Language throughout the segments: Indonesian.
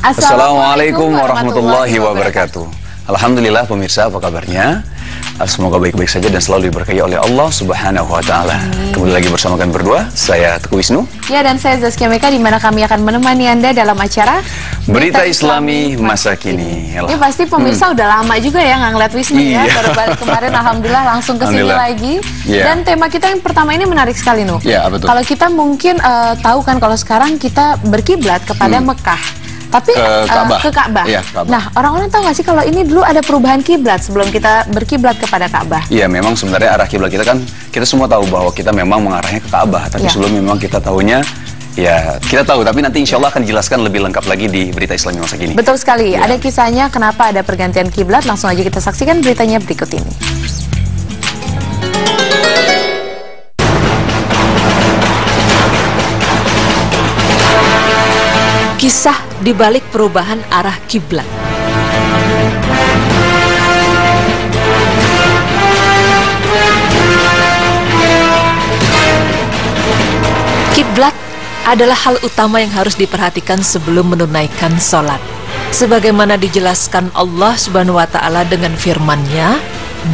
Assalamualaikum warahmatullahi wabarakatuh. Alhamdulillah pemirsa, apa kabarnya? Semoga baik-baik saja dan selalu diberkahi oleh Allah Subhanahu wa Ta'ala. Kembali lagi bersama kami berdua, saya Teguh Wisnu. Ya, dan saya Zaskia Meka, di mana kami akan menemani Anda dalam acara Berita Islami Masa Kini. Ya, pasti pemirsa udah lama juga ya nggak ngeliat Wisnu ya. Baru balik kemarin, alhamdulillah langsung ke sini lagi. Dan tema kita yang pertama ini menarik sekali, Nuh. Betul. Kalau kita mungkin tahu kan, kalau sekarang kita berkiblat kepada Mekah. Tapi ke Ka'bah. Nah, orang-orang tahu nggak sih kalau ini dulu ada perubahan kiblat sebelum kita berkiblat kepada Ka'bah? Iya, memang sebenarnya arah kiblat kita kan, kita semua tahu bahwa kita memang mengarahnya ke Ka'bah. Tapi sebelum memang kita tahunya, ya kita tahu. Tapi nanti insya Allah akan dijelaskan lebih lengkap lagi di Berita Islami Masa Kini. Betul sekali. Ada kisahnya kenapa ada pergantian kiblat. Langsung aja kita saksikan beritanya berikut ini. Kisah di balik perubahan arah kiblat. Kiblat adalah hal utama yang harus diperhatikan sebelum menunaikan sholat. Sebagaimana dijelaskan Allah Subhanahu wa Ta'ala dengan firman-Nya,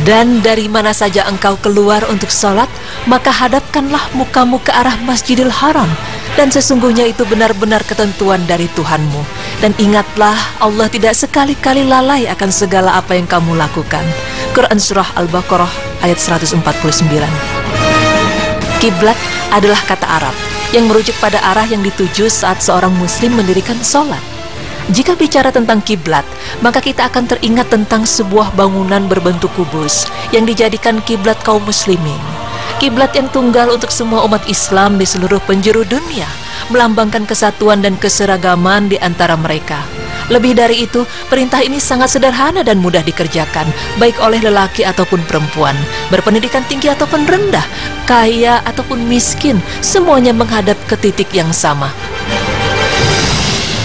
"Dan dari mana saja engkau keluar untuk sholat, maka hadapkanlah mukamu ke arah Masjidil Haram. Dan sesungguhnya itu benar-benar ketentuan dari Tuhanmu. Dan ingatlah, Allah tidak sekali-kali lalai akan segala apa yang kamu lakukan." Quran Surah Al-Baqarah ayat 149. Kiblat adalah kata Arab yang merujuk pada arah yang dituju saat seorang muslim mendirikan sholat. Jika bicara tentang kiblat, maka kita akan teringat tentang sebuah bangunan berbentuk kubus yang dijadikan kiblat kaum muslimin. Kiblat yang tunggal untuk semua umat Islam di seluruh penjuru dunia, melambangkan kesatuan dan keseragaman di antara mereka. Lebih dari itu, perintah ini sangat sederhana dan mudah dikerjakan, baik oleh lelaki ataupun perempuan, berpendidikan tinggi ataupun rendah, kaya ataupun miskin, semuanya menghadap ke titik yang sama.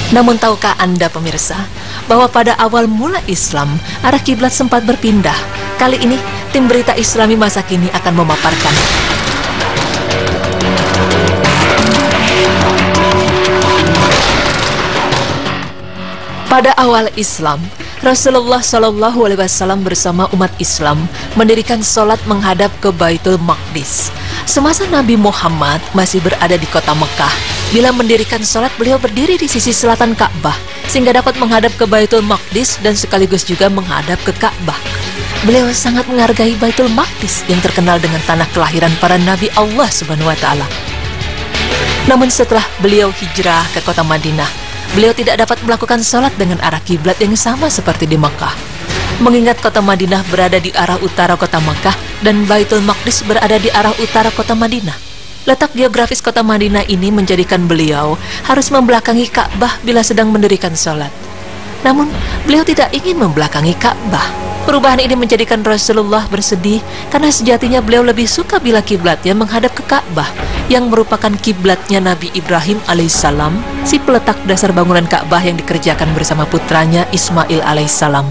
Namun tahukah Anda pemirsa, bahwa pada awal mula Islam, arah kiblat sempat berpindah. Kali ini, tim Berita Islami Masa Kini akan memaparkan. Pada awal Islam, Rasulullah SAW bersama umat Islam mendirikan sholat menghadap ke Baitul Maqdis. Semasa Nabi Muhammad masih berada di kota Mekah, bila mendirikan sholat beliau berdiri di sisi selatan Ka'bah, sehingga dapat menghadap ke Baitul Maqdis dan sekaligus juga menghadap ke Ka'bah. Beliau sangat menghargai Baitul Maqdis yang terkenal dengan tanah kelahiran para Nabi Allah Subhanahu wa Ta'ala. Namun setelah beliau hijrah ke kota Madinah, beliau tidak dapat melakukan sholat dengan arah kiblat yang sama seperti di Makkah. Mengingat kota Madinah berada di arah utara kota Makkah dan Baitul Maqdis berada di arah utara kota Madinah. Letak geografis kota Madinah ini menjadikan beliau harus membelakangi Ka'bah bila sedang mendirikan sholat. Namun, beliau tidak ingin membelakangi Ka'bah. Perubahan ini menjadikan Rasulullah bersedih karena sejatinya beliau lebih suka bila kiblatnya menghadap ke Ka'bah, yang merupakan kiblatnya Nabi Ibrahim alaihissalam, si peletak dasar bangunan Ka'bah yang dikerjakan bersama putranya Ismail alaihissalam.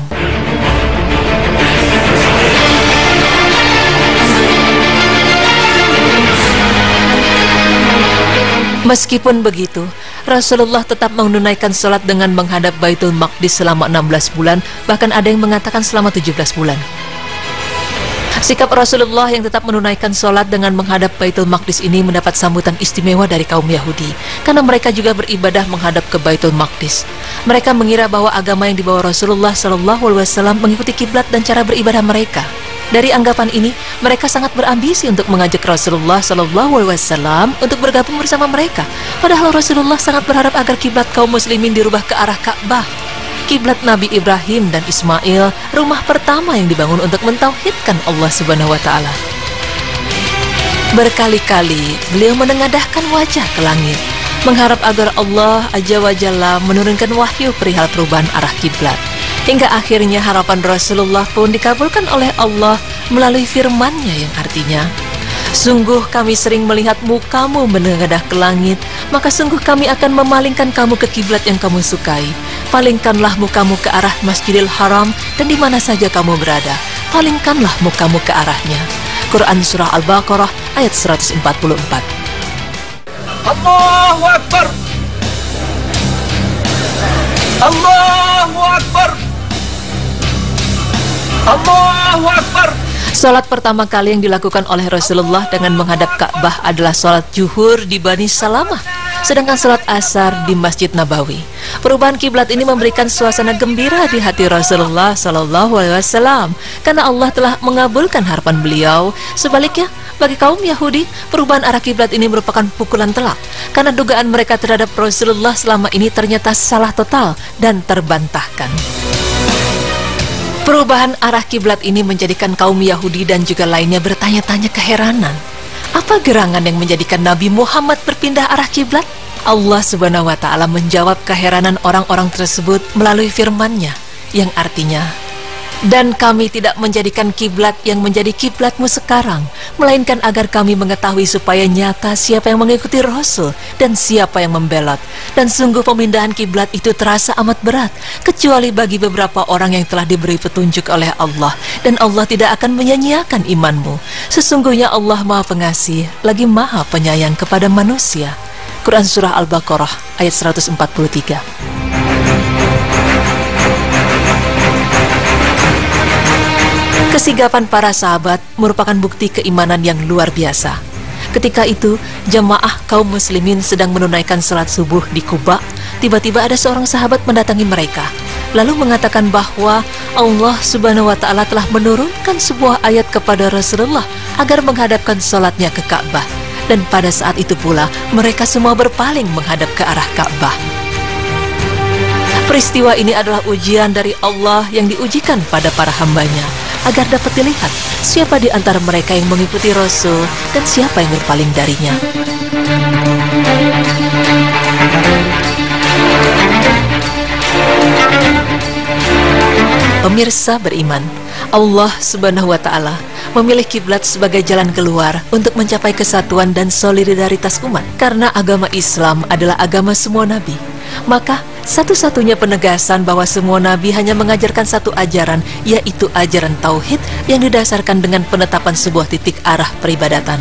Meskipun begitu, Rasulullah tetap menunaikan sholat dengan menghadap Baitul Maqdis selama 16 bulan, bahkan ada yang mengatakan selama 17 bulan. Sikap Rasulullah yang tetap menunaikan sholat dengan menghadap Baitul Maqdis ini mendapat sambutan istimewa dari kaum Yahudi, karena mereka juga beribadah menghadap ke Baitul Maqdis. Mereka mengira bahwa agama yang dibawa Rasulullah SAW mengikuti kiblat dan cara beribadah mereka. Dari anggapan ini, mereka sangat berambisi untuk mengajak Rasulullah SAW untuk bergabung bersama mereka. Padahal Rasulullah sangat berharap agar kiblat kaum muslimin dirubah ke arah Ka'bah. Kiblat Nabi Ibrahim dan Ismail, rumah pertama yang dibangun untuk mentauhidkan Allah Subhanahu wa Ta'ala. Berkali-kali beliau menengadahkan wajah ke langit, mengharap agar Allah Azza wa Jalla menurunkan wahyu perihal perubahan arah kiblat. Hingga akhirnya harapan Rasulullah pun dikabulkan oleh Allah melalui firman-Nya yang artinya, "Sungguh kami sering melihat mukamu menengadah ke langit, maka sungguh kami akan memalingkan kamu ke kiblat yang kamu sukai. Palingkanlah mukamu ke arah Masjidil Haram dan di mana saja kamu berada, palingkanlah mukamu ke arahnya." Quran Surah Al-Baqarah ayat 144. Allahu Akbar. Allahu Akbar. Allahu Akbar. Salat pertama kali yang dilakukan oleh Rasulullah dengan menghadap Ka'bah adalah salat zuhur di Bani Salamah, sedangkan salat asar di Masjid Nabawi. Perubahan kiblat ini memberikan suasana gembira di hati Rasulullah SAW karena Allah telah mengabulkan harapan beliau. Sebaliknya, bagi kaum Yahudi, perubahan arah kiblat ini merupakan pukulan telak karena dugaan mereka terhadap Rasulullah selama ini ternyata salah total dan terbantahkan. Perubahan arah kiblat ini menjadikan kaum Yahudi dan juga lainnya bertanya-tanya keheranan. Apa gerangan yang menjadikan Nabi Muhammad berpindah arah kiblat? Allah Subhanahu wa Ta'ala menjawab keheranan orang-orang tersebut melalui firman-Nya yang artinya, "Dan kami tidak menjadikan kiblat yang menjadi kiblatmu sekarang, melainkan agar kami mengetahui supaya nyata siapa yang mengikuti Rasul dan siapa yang membelot. Dan sungguh pemindahan kiblat itu terasa amat berat, kecuali bagi beberapa orang yang telah diberi petunjuk oleh Allah. Dan Allah tidak akan menyia-nyiakan imanmu. Sesungguhnya Allah Maha Pengasih, lagi Maha Penyayang kepada manusia." Quran Surah Al-Baqarah ayat 143. Kesigapan para sahabat merupakan bukti keimanan yang luar biasa. Ketika itu, jamaah kaum muslimin sedang menunaikan salat subuh di Quba. Tiba-tiba ada seorang sahabat mendatangi mereka, lalu mengatakan bahwa Allah Subhanahu wa Ta'ala telah menurunkan sebuah ayat kepada Rasulullah agar menghadapkan salatnya ke Ka'bah. Dan pada saat itu pula, mereka semua berpaling menghadap ke arah Ka'bah. Peristiwa ini adalah ujian dari Allah yang diujikan pada para hambanya, agar dapat dilihat siapa di antara mereka yang mengikuti Rasul dan siapa yang berpaling darinya. Pemirsa beriman, Allah Subhanahu wa Ta'ala memilih kiblat sebagai jalan keluar untuk mencapai kesatuan dan solidaritas umat. Karena agama Islam adalah agama semua nabi, maka satu-satunya penegasan bahwa semua nabi hanya mengajarkan satu ajaran, yaitu ajaran tauhid yang didasarkan dengan penetapan sebuah titik arah peribadatan.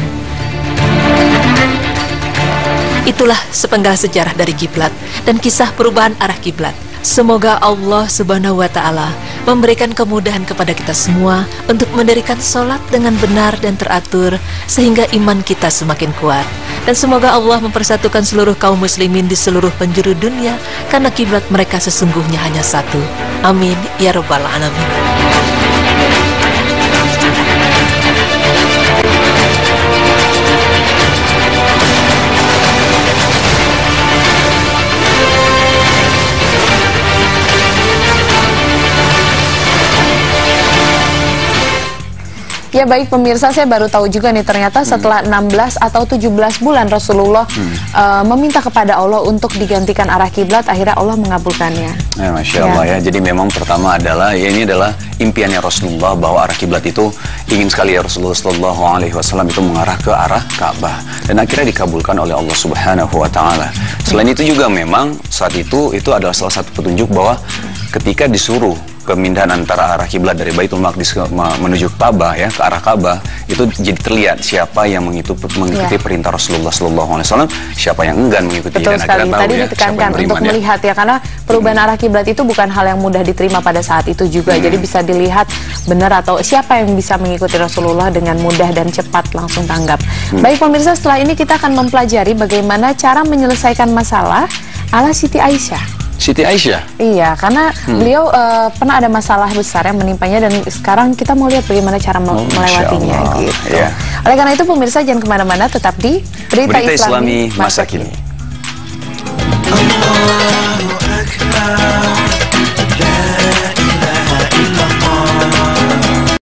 Itulah sepenggal sejarah dari kiblat dan kisah perubahan arah kiblat. Semoga Allah Subhanahu wa Ta'ala memberikan kemudahan kepada kita semua untuk mendirikan sholat dengan benar dan teratur sehingga iman kita semakin kuat. Dan semoga Allah mempersatukan seluruh kaum muslimin di seluruh penjuru dunia karena kiblat mereka sesungguhnya hanya satu. Amin ya rabbal alamin. Ya baik pemirsa, saya baru tahu juga nih ternyata setelah 16 atau 17 bulan Rasulullah meminta kepada Allah untuk digantikan arah kiblat, akhirnya Allah mengabulkannya. Ya, Masya Allah ya. Jadi memang pertama adalah, ya ini adalah impiannya Rasulullah bahwa arah kiblat itu ingin sekali ya Rasulullah SAW itu mengarah ke arah Ka'bah. Dan akhirnya dikabulkan oleh Allah Subhanahu wa Ta'ala. Selain itu juga memang saat itu adalah salah satu petunjuk bahwa ketika disuruh pemindahan antara arah kiblat dari Baitul Maqdis menuju Ka'bah ya, ke arah Ka'bah, itu jadi terlihat siapa yang mengikuti perintah Rasulullah SAW, siapa yang enggan mengikuti. Betul dan sekali. tahu Tadi ya, ditekankan untuk melihat ya, karena perubahan arah kiblat itu bukan hal yang mudah diterima pada saat itu juga. Jadi bisa dilihat benar atau siapa yang bisa mengikuti Rasulullah dengan mudah dan cepat langsung tanggap. Baik pemirsa, setelah ini kita akan mempelajari bagaimana cara menyelesaikan masalah ala Siti Aisyah. Siti Aisyah? Iya, karena beliau pernah ada masalah besar yang menimpanya dan sekarang kita mau lihat bagaimana cara melewatinya gitu. Yeah. Oleh karena itu pemirsa jangan kemana-mana, tetap di Berita Islami Masa Kini. Allahu Akbar, la ilaha illallah.